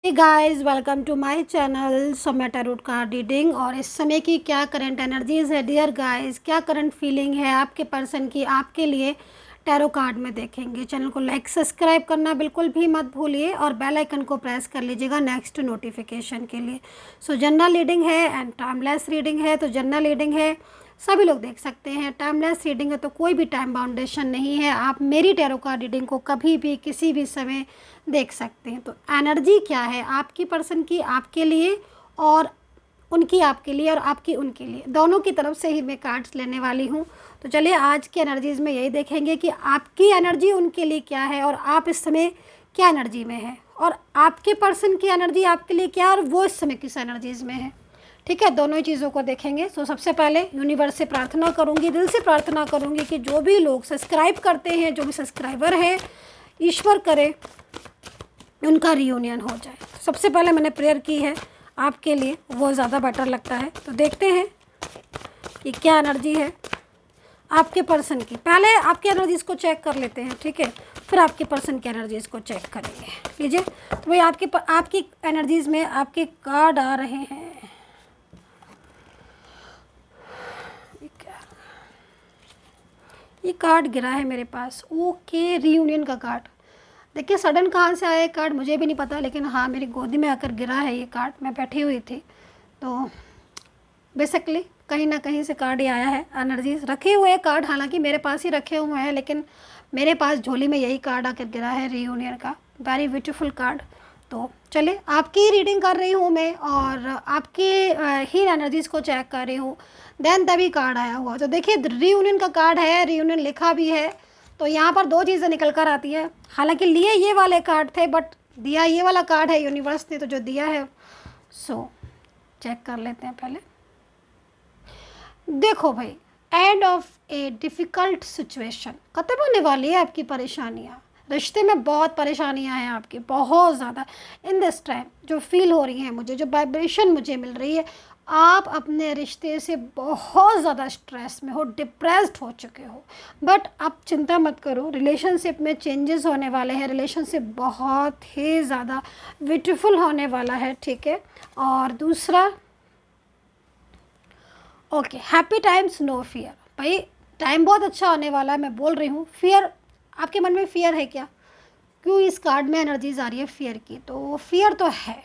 Hey guys, welcome to my channel. So मैं tarot card reading और इस समय की क्या करंट एनर्जीज है डियर गाइस, क्या करंट फीलिंग है आपके पर्सन की आपके लिए टैरो कार्ड में देखेंगे। चैनल को लाइक सब्सक्राइब करना बिल्कुल भी मत भूलिए और बेल आइकन को प्रेस कर लीजिएगा नेक्स्ट नोटिफिकेशन के लिए। सो जनरल रीडिंग है एंड टाइमलेस रीडिंग है। तो जनरल रीडिंग है, सभी लोग देख सकते हैं। टाइमलेस रीडिंग है तो कोई भी टाइम बाउंडेशन नहीं है, आप मेरी टैरो कार्ड रीडिंग को कभी भी किसी भी समय देख सकते हैं। तो एनर्जी क्या है आपकी पर्सन की आपके लिए और उनकी आपके लिए और आपकी उनके लिए, दोनों की तरफ से ही मैं कार्ड्स लेने वाली हूँ। तो चलिए आज की एनर्जीज़ में यही देखेंगे कि आपकी एनर्जी उनके लिए क्या है और आप इस समय क्या एनर्जी में है, और आपके पर्सन की एनर्जी आपके लिए क्या है और वो इस समय किस एनर्जीज़ में है। ठीक है, दोनों ही चीज़ों को देखेंगे। तो सबसे पहले यूनिवर्स से प्रार्थना करूँगी, दिल से प्रार्थना करूँगी कि जो भी लोग सब्सक्राइब करते हैं, जो भी सब्सक्राइबर हैं, ईश्वर करे उनका रियूनियन हो जाए। सबसे पहले मैंने प्रेयर की है आपके लिए, वो ज़्यादा बेटर लगता है। तो देखते हैं कि क्या एनर्जी है आपके पर्सन की। पहले आपकी एनर्जीज़ को चेक कर लेते हैं, ठीक है, फिर आपके पर्सन की एनर्जीज़ को चेक करेंगे। लीजिए, तो भाई आपकी एनर्जीज़ में आपके कार्ड आ रहे हैं। ये कार्ड गिरा है मेरे पास, ओके, रियूनियन का कार्ड। देखिए सडन कहाँ से आया ये कार्ड मुझे भी नहीं पता, लेकिन हाँ मेरी गोदी में आकर गिरा है ये कार्ड। मैं बैठी हुई थी तो बेसिकली कहीं ना कहीं से कार्ड ही आया है। एनर्जीज रखे हुए कार्ड हालांकि मेरे पास ही रखे हुए हैं, लेकिन मेरे पास झोली में यही कार्ड आकर गिरा है, रियूनियन का। Very beautiful card. तो चलिए आपकी ही रीडिंग कर रही हूँ मैं और आपकी ही एनर्जीज़ को चेक कर रही हूँ, देन तभी कार्ड आया हुआ। तो देखिए रियूनियन का कार्ड है, रियूनियन लिखा भी है। तो यहाँ पर दो चीज़ें निकल कर आती है। हालांकि लिए ये वाले कार्ड थे बट दिया ये वाला कार्ड है यूनिवर्स ने, तो जो दिया है सो चेक कर लेते हैं पहले। देखो भाई, end of A difficult situation, ख़त्म होने वाली है आपकी परेशानियाँ। रिश्ते में बहुत परेशानियाँ हैं आपकी, बहुत ज़्यादा। इन दिस टाइम जो फील हो रही हैं मुझे, जो वाइब्रेशन मुझे मिल रही है, आप अपने रिश्ते से बहुत ज़्यादा स्ट्रेस में हो, डिप्रेस्ड हो चुके हो। बट आप चिंता मत करो, रिलेशनशिप में चेंजेस होने वाले हैं, रिलेशनशिप बहुत ही ज़्यादा ब्यूटीफुल होने वाला है, ठीक है। और दूसरा, okay, happy times no fear. भाई टाइम बहुत अच्छा होने वाला है, मैं बोल रही हूँ। फियर, आपके मन में फियर है क्या? क्यों इस कार्ड में एनर्जीज आ रही है फियर की? तो फियर तो है,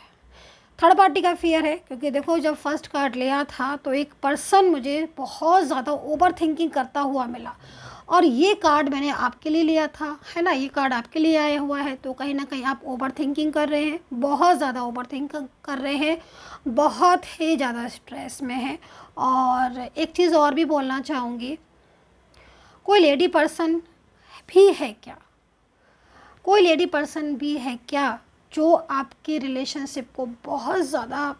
थर्ड पार्टी का फियर है। क्योंकि देखो जब फर्स्ट कार्ड लिया था तो एक पर्सन मुझे बहुत ज़्यादा ओवर थिंकिंग करता हुआ मिला, और ये कार्ड मैंने आपके लिए लिया था, है ना, ये कार्ड आपके लिए आया हुआ है। तो कहीं ना कहीं आप ओवर थिंकिंग कर रहे हैं, बहुत ज़्यादा ओवर थिंकिंग कर रहे हैं, बहुत ही ज़्यादा स्ट्रेस में हैं। और एक चीज़ और भी बोलना चाहूँगी, कोई लेडी पर्सन भी है क्या, कोई लेडी पर्सन भी है क्या जो आपके रिलेशनशिप को बहुत ज़्यादा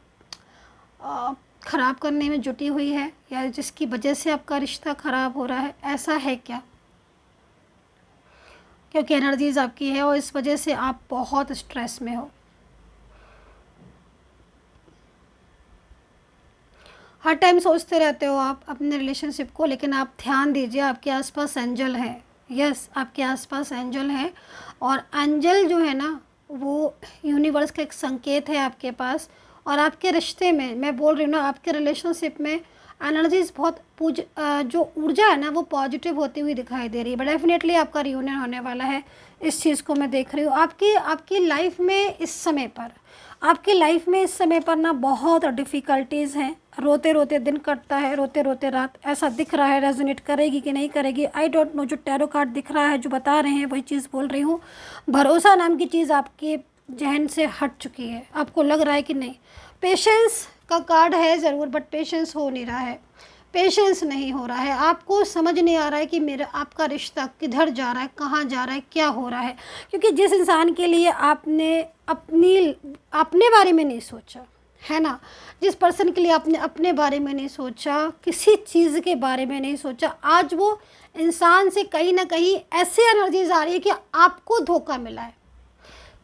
ख़राब करने में जुटी हुई है, या जिसकी वजह से आपका रिश्ता ख़राब हो रहा है, ऐसा है क्या? क्योंकि एनर्जीज़ आपकी है और इस वजह से आप बहुत स्ट्रेस में हो। हर टाइम सोचते रहते हो आप अपने रिलेशनशिप को, लेकिन आप ध्यान दीजिए आपके आसपास एंजल हैं। यस, आपके आसपास एंजल हैं, और एंजल जो है ना वो यूनिवर्स का एक संकेत है आपके पास। और आपके रिश्ते में, मैं बोल रही हूँ ना, आपके रिलेशनशिप में एनर्जीज बहुत जो ऊर्जा है ना वो पॉजिटिव होती हुई दिखाई दे रही है। बट डेफिनेटली आपका रियूनियन होने वाला है, इस चीज़ को मैं देख रही हूँ। आपकी लाइफ में इस समय पर, आपकी लाइफ में इस समय पर ना बहुत डिफ़िकल्टीज़ हैं। रोते रोते दिन कटता है, रोते रोते रात, ऐसा दिख रहा है। रेजोनेट करेगी कि नहीं करेगी आई डोंट नो। जो टैरो कार्ड दिख रहा है, जो बता रहे हैं, वही चीज़ बोल रही हूँ। भरोसा नाम की चीज़ आपके जहन से हट चुकी है, आपको लग रहा है कि नहीं। पेशेंस का कार्ड है ज़रूर, बट पेशेंस हो नहीं रहा है, पेशेंस नहीं हो रहा है। आपको समझ नहीं आ रहा है कि मेरा आपका रिश्ता किधर जा रहा है, कहाँ जा रहा है, क्या हो रहा है। क्योंकि जिस इंसान के लिए आपने अपने बारे में नहीं सोचा, है ना, जिस पर्सन के लिए आपने अपने बारे में नहीं सोचा, किसी चीज़ के बारे में नहीं सोचा, आज वो इंसान से कहीं ना कहीं ऐसी एनर्जीज आ रही है कि आपको धोखा मिला है।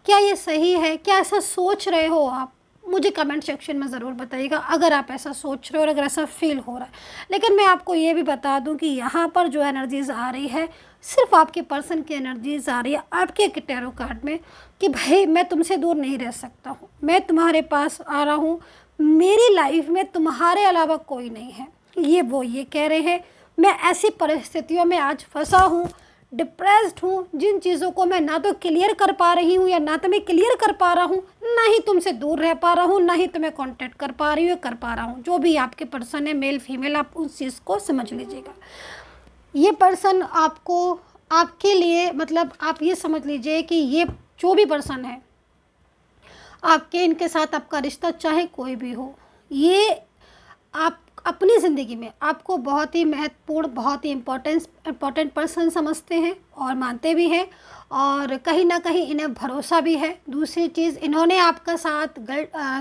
क्या ये सही है? क्या ऐसा सोच रहे हो आप? मुझे कमेंट सेक्शन में ज़रूर बताइएगा अगर आप ऐसा सोच रहे हो और अगर ऐसा फील हो रहा है। लेकिन मैं आपको ये भी बता दूं कि यहाँ पर जो एनर्जीज़ आ रही है, सिर्फ आपके पर्सन की एनर्जीज आ रही है आपके टैरो कार्ड में कि भाई मैं तुमसे दूर नहीं रह सकता हूँ, मैं तुम्हारे पास आ रहा हूँ, मेरी लाइफ में तुम्हारे अलावा कोई नहीं है। ये कह रहे हैं मैं ऐसी परिस्थितियों में आज फंसा हूँ, डिप्रेस्ड हूँ, जिन चीज़ों को मैं ना तो क्लियर कर पा रही हूँ या ना तो मैं क्लियर कर पा रहा हूँ, ना ही तुमसे दूर रह पा रहा हूँ, ना ही तुम्हें कांटेक्ट कर पा रही हूँ कर पा रहा हूँ। जो भी आपके पर्सन है, मेल फीमेल, आप उस चीज़ को समझ लीजिएगा। ये पर्सन आपको, आपके लिए, मतलब आप ये समझ लीजिए कि ये जो भी पर्सन है आपके, इनके साथ आपका रिश्ता चाहे कोई भी हो, ये आप अपनी ज़िंदगी में आपको बहुत ही महत्वपूर्ण, बहुत ही इम्पोर्टेंट पर्सन समझते हैं और मानते भी हैं, और कहीं ना कहीं इन्हें भरोसा भी है। दूसरी चीज़, इन्होंने आपका साथ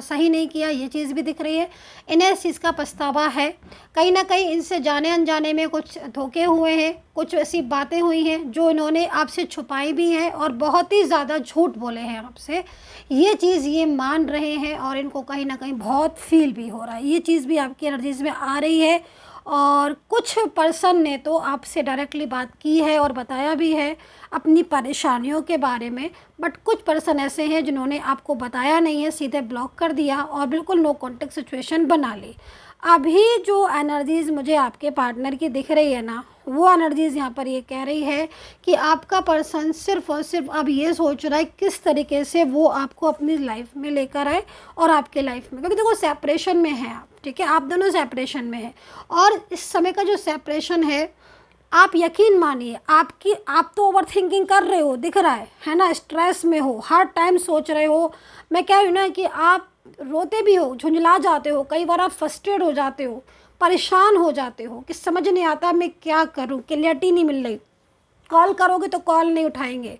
सही नहीं किया, ये चीज़ भी दिख रही है। इन्हें इस चीज़ का पछतावा है। कहीं ना कहीं इनसे जाने अनजाने में कुछ धोखे हुए हैं, कुछ ऐसी बातें हुई हैं जो इन्होंने आपसे छुपाई भी हैं और बहुत ही ज़्यादा झूठ बोले हैं आपसे। ये चीज़ ये मान रहे हैं और इनको कहीं ना कहीं बहुत फील भी हो रहा है। ये चीज़ भी आपकी एनर्जीज़ में आ रही है। और कुछ पर्सन ने तो आपसे डायरेक्टली बात की है और बताया भी है अपनी परेशानियों के बारे में, बट कुछ पर्सन ऐसे हैं जिन्होंने आपको बताया नहीं है, सीधे ब्लॉक कर दिया और बिल्कुल नो कॉन्टेक्ट सिचुएशन बना ली। अभी जो एनर्जीज़ मुझे आपके पार्टनर की दिख रही है ना, वो एनर्जीज़ यहाँ पर ये कह रही है कि आपका पर्सन सिर्फ़ और सिर्फ अब ये सोच रहा है किस तरीके से वो आपको अपनी लाइफ में लेकर आए और आपके लाइफ में, क्योंकि देखो सेपरेशन में है आप, ठीक है, आप दोनों सेपरेशन में हैं। और इस समय का जो सेपरेशन है, आप यकीन मानिए आप तो ओवर थिंकिंग कर रहे हो, दिख रहा है ना, स्ट्रेस में हो, हर टाइम सोच रहे हो। मैं कह रही हूँ ना कि आप रोते भी हो, झुंझला जाते हो, कई बार आप फ्रस्ट्रेट हो जाते हो, परेशान हो जाते हो कि समझ नहीं आता मैं क्या करूं, क्लियरिटी नहीं मिल रही। कॉल करोगे तो कॉल नहीं उठाएंगे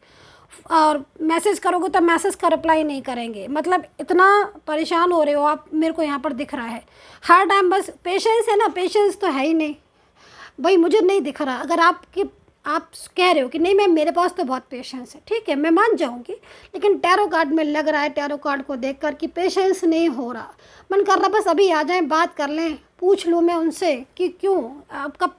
और मैसेज करोगे तो मैसेज का रिप्लाई नहीं करेंगे। मतलब इतना परेशान हो रहे हो आप, मेरे को यहाँ पर दिख रहा है हर टाइम। बस पेशेंस है ना, पेशेंस तो है ही नहीं भाई, मुझे नहीं दिख रहा। अगर आप कह रहे हो कि नहीं मैं, मेरे पास तो बहुत पेशेंस है, ठीक है, मैं मान जाऊंगी, लेकिन टैरो कार्ड में लग रहा है, टैरो कार्ड को देखकर कि पेशेंस नहीं हो रहा। मन कर रहा बस अभी आ जाएं, बात कर लें, पूछ लूँ मैं उनसे कि क्यों आप कब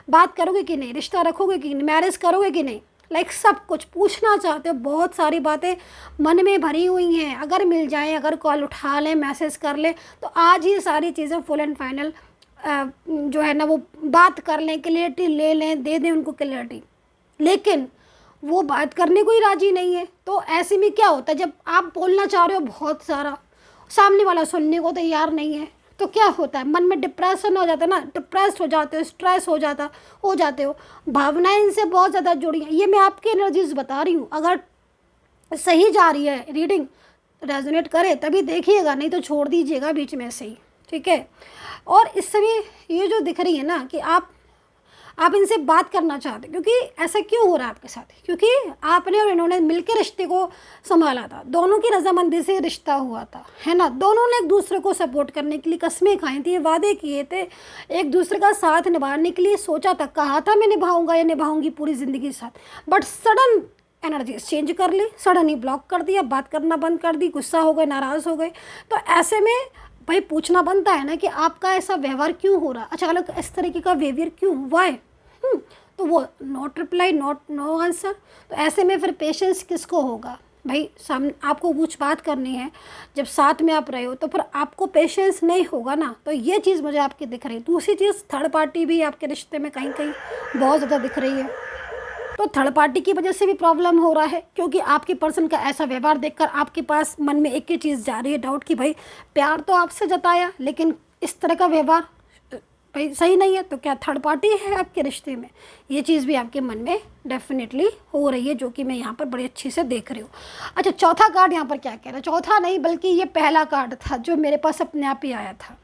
बात करोगे कि नहीं, रिश्ता रखोगे कि नहीं, मैरिज करोगे कि नहीं, लाइक सब कुछ पूछना चाहते हो। बहुत सारी बातें मन में भरी हुई हैं। अगर मिल जाएं, अगर कॉल उठा लें, मैसेज कर लें, तो आज ही सारी चीज़ें फुल एंड फाइनल जो है ना वो बात कर लें, क्लियरिटी ले लें, दे दें उनको क्लियरिटी। लेकिन वो बात करने को ही राजी नहीं है। तो ऐसे में क्या होता है, जब आप बोलना चाह रहे हो बहुत सारा, सामने वाला सुनने को तैयार नहीं है, तो क्या होता है, मन में डिप्रेशन हो जाता है ना, डिप्रेस्ड हो जाते हो, स्ट्रेस हो जाते हो। भावनाएं इनसे बहुत ज़्यादा जुड़ी हैं। ये मैं आपकी एनर्जीज बता रही हूँ। अगर सही जा रही है रीडिंग, रेजोनेट करे तभी देखिएगा, नहीं तो छोड़ दीजिएगा बीच में से ही, ठीक है। और इस समय ये जो दिख रही है ना कि आप इनसे बात करना चाहते, क्योंकि ऐसा क्यों हो रहा है आपके साथ, क्योंकि आपने और इन्होंने मिलकर रिश्ते को संभाला था, दोनों की रजामंदी से रिश्ता हुआ था, है ना। दोनों ने एक दूसरे को सपोर्ट करने के लिए कस्में खाई थी, वादे किए थे, एक दूसरे का साथ निभाने के लिए सोचा था, कहा था मैं निभाऊंगा या निभाऊंगी पूरी ज़िंदगी साथ। बट सडन एनर्जी चेंज कर ली, सडन ही ब्लॉक कर दिया, बात करना बंद कर दी, गुस्सा हो गए, नाराज़ हो गए। तो ऐसे में भाई पूछना बनता है ना कि आपका ऐसा व्यवहार क्यों हो रहा, अचानक इस तरीके का बिहेवियर क्यों, वाई। तो वो नॉट रिप्लाई, नो आंसर। तो ऐसे में फिर पेशेंस किसको होगा भाई, सामने आपको कुछ बात करनी है, जब साथ में आप रहे हो तो फिर आपको पेशेंस नहीं होगा ना। तो ये चीज़ मुझे आपकी दिख रही है। दूसरी चीज़, थर्ड पार्टी भी आपके रिश्ते में कहीं कहीं बहुत ज़्यादा दिख रही है। तो थर्ड पार्टी की वजह से भी प्रॉब्लम हो रहा है, क्योंकि आपके पर्सन का ऐसा व्यवहार देखकर आपके पास मन में एक ही चीज़ जा रही है, डाउट, कि भाई प्यार तो आपसे जताया, लेकिन इस तरह का व्यवहार भाई सही नहीं है, तो क्या थर्ड पार्टी है आपके रिश्ते में। ये चीज़ भी आपके मन में डेफिनेटली हो रही है, जो कि मैं यहाँ पर बड़ी अच्छी से देख रही हूँ। अच्छा, चौथा कार्ड यहाँ पर क्या कह रहा है, चौथा नहीं बल्कि ये पहला कार्ड था जो मेरे पास अपने आप ही आया था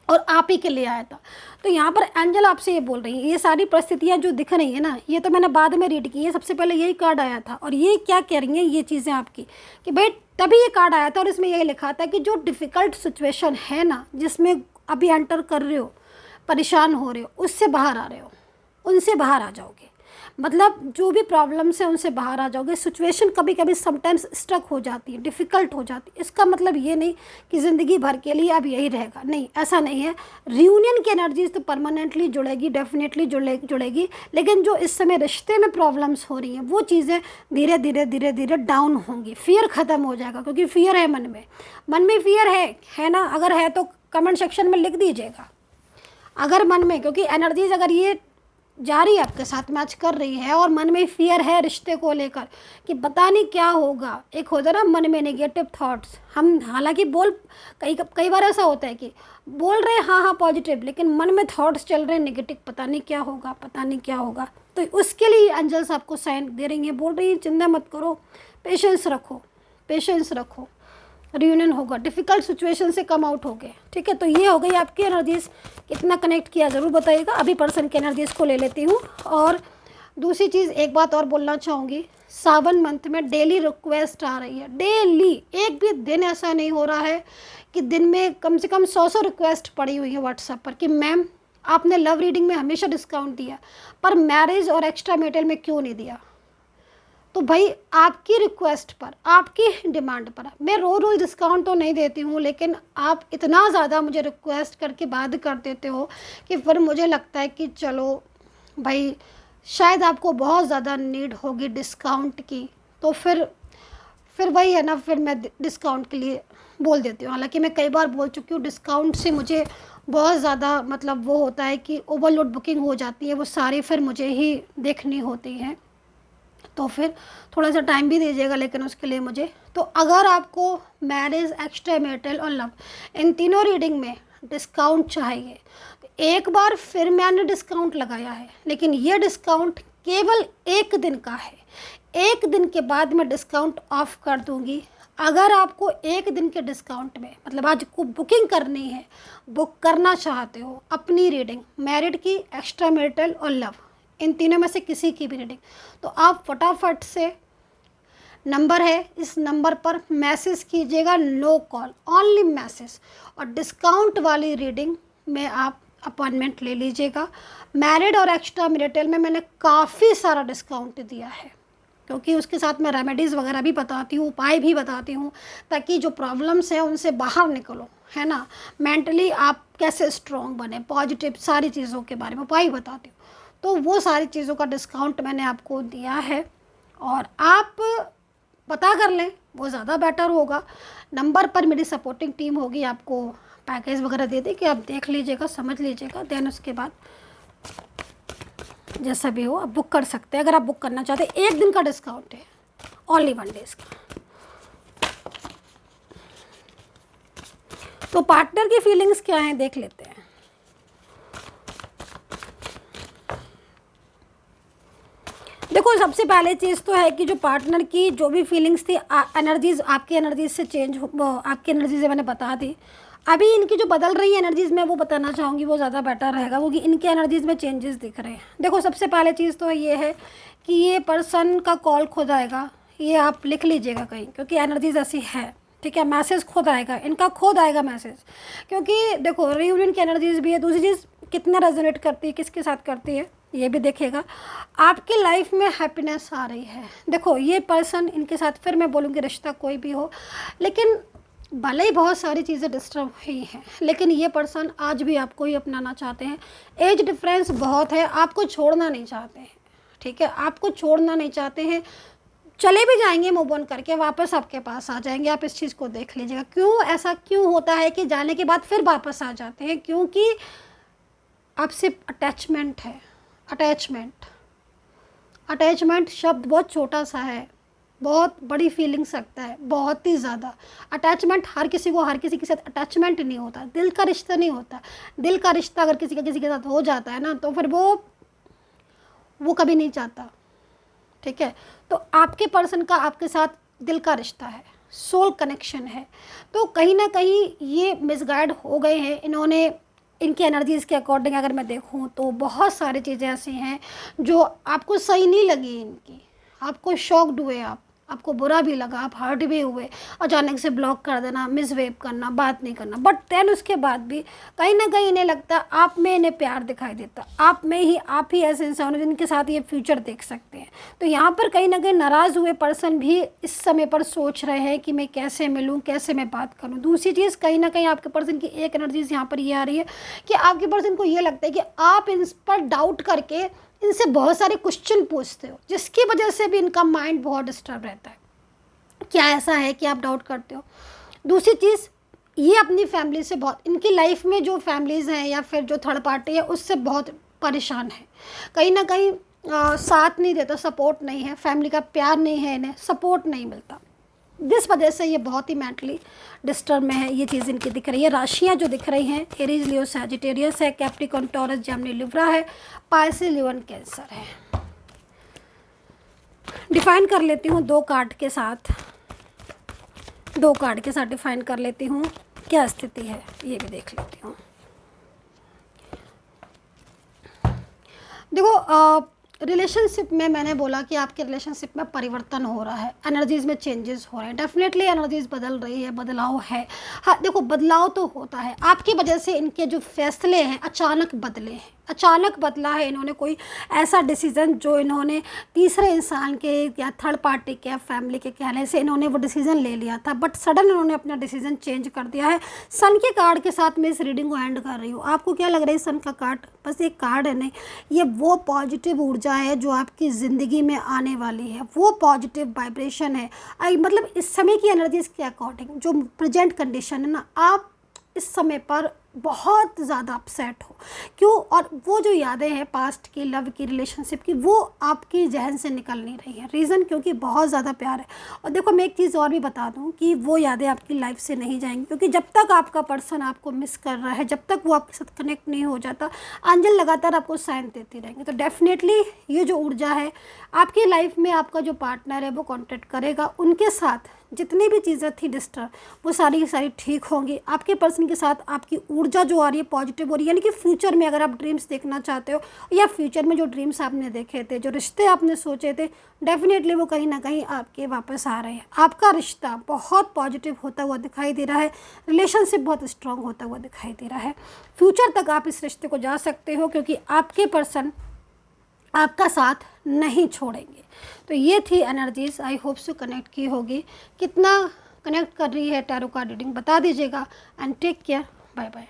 और आप ही के लिए आया था। तो यहाँ पर एंजल आपसे ये बोल रही है, ये सारी परिस्थितियाँ जो दिख रही है ना, ये तो मैंने बाद में रीड की है, सबसे पहले यही कार्ड आया था। और ये क्या कह रही हैं ये चीज़ें आपकी, कि भाई तभी ये कार्ड आया था और इसमें यही लिखा था कि जो डिफ़िकल्ट सिचुएशन है ना, जिसमें अभी एंटर कर रहे हो, परेशान हो रहे हो, उससे बाहर आ रहे हो, उनसे बाहर आ जाओगे। मतलब जो भी प्रॉब्लम्स है उनसे बाहर आ जाओगे। सिचुएशन कभी कभी समटाइम्स स्टक हो जाती है, डिफ़िकल्ट हो जाती है, इसका मतलब ये नहीं कि ज़िंदगी भर के लिए अब यही रहेगा, नहीं, ऐसा नहीं है। रियूनियन की एनर्जीज तो परमानेंटली जुड़ेगी, डेफिनेटली जुड़ेगी, लेकिन जो इस समय रिश्ते में प्रॉब्लम्स हो रही हैं वो चीज़ें धीरे धीरे धीरे धीरे डाउन होंगी। फियर ख़त्म हो जाएगा, क्योंकि फियर है मन में फियर है ना? अगर है तो कमेंट सेक्शन में लिख दीजिएगा, अगर मन में, क्योंकि एनर्जीज अगर ये जा रही है आपके साथ मैच कर रही है और मन में फियर है रिश्ते को लेकर कि पता नहीं क्या होगा, एक होता है ना मन में नेगेटिव थॉट्स, हम हालांकि कई बार ऐसा होता है कि बोल रहे हैं हाँ पॉजिटिव, लेकिन मन में थॉट्स चल रहे हैं नेगेटिव, पता नहीं क्या होगा, पता नहीं क्या होगा। तो उसके लिए एंजल्स आपको साइन दे रही हैं, बोल रही हैं चिंता मत करो, पेशेंस रखो, रियूनियन होगा, डिफ़िकल्ट सिचुएशन से कम आउट हो गए, ठीक है। तो ये हो गई आपकी एनर्जीज़, कितना कनेक्ट किया ज़रूर बताइएगा। अभी पर्सन की एनर्जीज़ को ले लेती हूँ। और दूसरी चीज़ एक बात और बोलना चाहूँगी, सावन मंथ में डेली रिक्वेस्ट आ रही है, डेली, एक भी दिन ऐसा नहीं हो रहा है कि दिन में कम से कम 100 रिक्वेस्ट पड़ी हुई है व्हाट्सएप पर कि मैम आपने लव रीडिंग में हमेशा डिस्काउंट दिया पर मैरिज और एक्स्ट्रा मेटल में क्यों नहीं दिया। तो भाई आपकी रिक्वेस्ट पर, आपकी डिमांड पर मैं रोज़ डिस्काउंट तो नहीं देती हूँ, लेकिन आप इतना ज़्यादा मुझे रिक्वेस्ट करके बात कर देते हो कि फिर मुझे लगता है कि चलो भाई शायद आपको बहुत ज़्यादा नीड होगी डिस्काउंट की, तो फिर वही है ना, फिर मैं डिस्काउंट के लिए बोल देती हूँ। हालांकि मैं कई बार बोल चुकी हूँ, डिस्काउंट से मुझे बहुत ज़्यादा मतलब वो होता है कि ओवरलोड बुकिंग हो जाती है, वो सारी फिर मुझे ही देखनी होती हैं, तो फिर थोड़ा सा टाइम भी दीजिएगा लेकिन उसके लिए मुझे। तो अगर आपको मैरिज, एक्स्ट्रा मैरिटल और लव इन तीनों रीडिंग में डिस्काउंट चाहिए, तो एक बार फिर मैंने डिस्काउंट लगाया है, लेकिन ये डिस्काउंट केवल एक दिन का है, एक दिन के बाद मैं डिस्काउंट ऑफ कर दूंगी। अगर आपको एक दिन के डिस्काउंट में, मतलब आज को बुकिंग करनी है, बुक करना चाहते हो अपनी रीडिंग, मैरिड की, एक्स्ट्रा मैरिटल और लव, इन तीनों में से किसी की भी रीडिंग, तो आप फटाफट से, नंबर है इस नंबर पर मैसेज कीजिएगा, नो कॉल, ओनली मैसेज, और डिस्काउंट वाली रीडिंग में आप अपॉइंटमेंट ले लीजिएगा। मैरिड और एक्स्ट्रा मैरिटल में मैंने काफ़ी सारा डिस्काउंट दिया है, क्योंकि उसके साथ मैं रेमेडीज़ वगैरह भी बताती हूँ, उपाय भी बताती हूँ, ताकि जो प्रॉब्लम्स हैं उनसे बाहर निकलो, है ना। मेंटली आप कैसे स्ट्रॉन्ग बने, पॉजिटिव सारी चीज़ों के बारे में उपाय बताती हूँ, तो वो सारी चीज़ों का डिस्काउंट मैंने आपको दिया है, और आप पता कर लें, वो ज़्यादा बेटर होगा। नंबर पर मेरी सपोर्टिंग टीम होगी, आपको पैकेज वगैरह दे दे कि आप देख लीजिएगा, समझ लीजिएगा, देन उसके बाद जैसा भी हो आप बुक कर सकते हैं। अगर आप बुक करना चाहते हैं, एक दिन का डिस्काउंट है, ओनली 1 डेज का। तो पार्टनर की फीलिंग्स क्या हैं देख लेते हैं। देखो, सबसे पहले चीज़ तो है कि जो पार्टनर की जो भी फीलिंग्स थी, एनर्जीज आपकी एनर्जीज से चेंज हो, आपकी एनर्जी से मैंने बता दी। अभी इनकी जो बदल रही है एनर्जीज़, मैं वो बताना चाहूँगी, वो ज़्यादा बेटर रहेगा, क्योंकि इनके एनर्जीज़ में चेंजेस दिख रहे हैं। देखो, सबसे पहले चीज़ तो ये है कि ये पर्सन का कॉल खुद आएगा, ये आप लिख लीजिएगा कहीं, क्योंकि एनर्जीज ऐसी है, ठीक है। मैसेज खुद आएगा, इनका खुद आएगा मैसेज, क्योंकि देखो रियूनियन की एनर्जीज भी है। दूसरी चीज़, कितना रेजोनेट करती है, किसके साथ करती है, ये भी देखेगा। आपकी लाइफ में हैप्पीनेस आ रही है। देखो, ये पर्सन, इनके साथ फिर मैं बोलूँगी रिश्ता कोई भी हो, लेकिन भले ही बहुत सारी चीज़ें डिस्टर्ब हुई हैं, लेकिन ये पर्सन आज भी आपको ही अपनाना चाहते हैं। एज डिफरेंस बहुत है, आपको छोड़ना नहीं चाहते हैं, ठीक है, आपको छोड़ना नहीं चाहते हैं। चले भी जाएंगे मूव ऑन करके, वापस आपके पास आ जाएंगे। आप इस चीज़ को देख लीजिएगा, क्यों ऐसा क्यों होता है कि जाने के बाद फिर वापस आ जाते हैं, क्योंकि आपसे अटैचमेंट है। अटैचमेंट शब्द बहुत छोटा सा है, बहुत बड़ी फीलिंग्स रखता है, बहुत ही ज़्यादा। अटैचमेंट हर किसी को, हर किसी के साथ अटैचमेंट नहीं होता, दिल का रिश्ता नहीं होता। दिल का रिश्ता अगर किसी का किसी के साथ हो जाता है ना, तो फिर वो कभी नहीं चाहता, ठीक है। तो आपके पर्सन का आपके साथ दिल का रिश्ता है, सोल कनेक्शन है। तो कहीं ना कहीं ये मिसगाइड हो गए हैं इन्होंने। इनकी एनर्जीज़ के अकॉर्डिंग अगर मैं देखूं तो बहुत सारी चीज़ें ऐसी हैं जो आपको सही नहीं लगी, इनकी आपको शॉक्ड हुए आप, आपको बुरा भी लगा, आप हर्ट भी हुए, अचानक से ब्लॉक कर देना, मिसवेव करना, बात नहीं करना, बट देन उसके बाद भी कहीं ना कहीं इन्हें लगता आप में इन्हें प्यार दिखाई देता, आप ही ऐसे इंसान हो जिनके साथ ये फ्यूचर देख सकते हैं। तो यहाँ पर कहीं ना कहीं नाराज़ हुए पर्सन भी इस समय पर सोच रहे हैं कि मैं कैसे मिलूँ, कैसे मैं बात करूँ। दूसरी चीज़, कहीं ना कहीं आपके पर्सन की एक एनर्जीज यहाँ पर ये आ रही है कि आपके पर्सन को ये लगता है कि आप इन पर डाउट करके इनसे बहुत सारे क्वेश्चन पूछते हो, जिसकी वजह से भी इनका माइंड बहुत डिस्टर्ब रहता है। क्या ऐसा है कि आप डाउट करते हो? दूसरी चीज़, ये अपनी फैमिली से बहुत, इनकी लाइफ में जो फैमिलीज़ हैं या फिर जो थर्ड पार्टी है उससे बहुत परेशान है, कहीं ना कहीं साथ नहीं देता, सपोर्ट नहीं है, फैमिली का प्यार नहीं है, इन्हें सपोर्ट नहीं मिलता, जिस वजह से ये बहुत ही मेंटली डिस्टर्ब में है। ये चीज़ इनकी दिख रही है। राशियाँ जो दिख रही हैं, एरीज, लियो, सैजिटेरियस है, कैप्रिकॉर्न, टॉरस, जेमिनी, लिब्रा है, पाइसेस, लियोन, कैंसर है। डिफाइन कर लेती हूँ दो कार्ड के साथ डिफाइन कर लेती हूँ क्या स्थिति है, ये भी देख लेती हूँ। देखो, रिलेशनशिप में मैंने बोला कि आपके रिलेशनशिप में परिवर्तन हो रहा है, एनर्जीज़ में चेंजेस हो रहे हैं, डेफिनेटली एनर्जीज़ बदल रही है, बदलाव है। हाँ देखो, बदलाव तो होता है, आपकी वजह से इनके जो फैसले हैं अचानक बदले हैं, अचानक बदला है। इन्होंने कोई ऐसा डिसीज़न जो इन्होंने तीसरे इंसान के या थर्ड पार्टी के या फैमिली के कहने से इन्होंने वो डिसीज़न ले लिया था, बट सडन इन्होंने अपना डिसीज़न चेंज कर दिया है। सन के कार्ड के साथ मैं इस रीडिंग को एंड कर रही हूँ। आपको क्या लग रहा है? सन का कार्ड बस एक कार्ड है नहीं, ये वो पॉजिटिव ऊर्जा है जो आपकी ज़िंदगी में आने वाली है, वो पॉजिटिव वाइब्रेशन है। मतलब इस समय की एनर्जीज़ के अकॉर्डिंग जो प्रेजेंट कंडीशन है ना, आप इस समय पर बहुत ज़्यादा अपसेट हो। क्यों? और वो जो यादें हैं पास्ट की, लव की, रिलेशनशिप की, वो आपकी जहन से निकल नहीं रही है। रीज़न क्योंकि बहुत ज़्यादा प्यार है। और देखो, मैं एक चीज़ और भी बता दूं कि वो यादें आपकी लाइफ से नहीं जाएंगी, क्योंकि जब तक आपका पर्सन आपको मिस कर रहा है, जब तक वो आपके साथ कनेक्ट नहीं हो जाता, एंजल लगातार आपको साइन देती रहेंगे। तो डेफिनेटली ये जो ऊर्जा है आपकी लाइफ में, आपका जो पार्टनर है वो कॉन्टेक्ट करेगा, उनके साथ जितनी भी चीज़ें थी डिस्टर्ब, वो सारी की सारी ठीक होंगी। आपके पर्सन के साथ आपकी ऊर्जा जो आ रही है पॉजिटिव हो रही है, यानी कि फ्यूचर में अगर आप ड्रीम्स देखना चाहते हो या फ्यूचर में जो ड्रीम्स आपने देखे थे, जो रिश्ते आपने सोचे थे, डेफिनेटली वो कहीं ना कहीं आपके वापस आ रहे हैं। आपका रिश्ता बहुत पॉजिटिव होता हुआ दिखाई दे रहा है, रिलेशनशिप बहुत स्ट्रांग होता हुआ दिखाई दे रहा है। फ्यूचर तक आप इस रिश्ते को जा सकते हो, क्योंकि आपके पर्सन आपका साथ नहीं छोड़ेंगे। तो ये थी energies, I hope so connect की होगी। कितना कनेक्ट कर रही है टैरो कार्ड रीडिंग बता दीजिएगा। And take care, bye bye.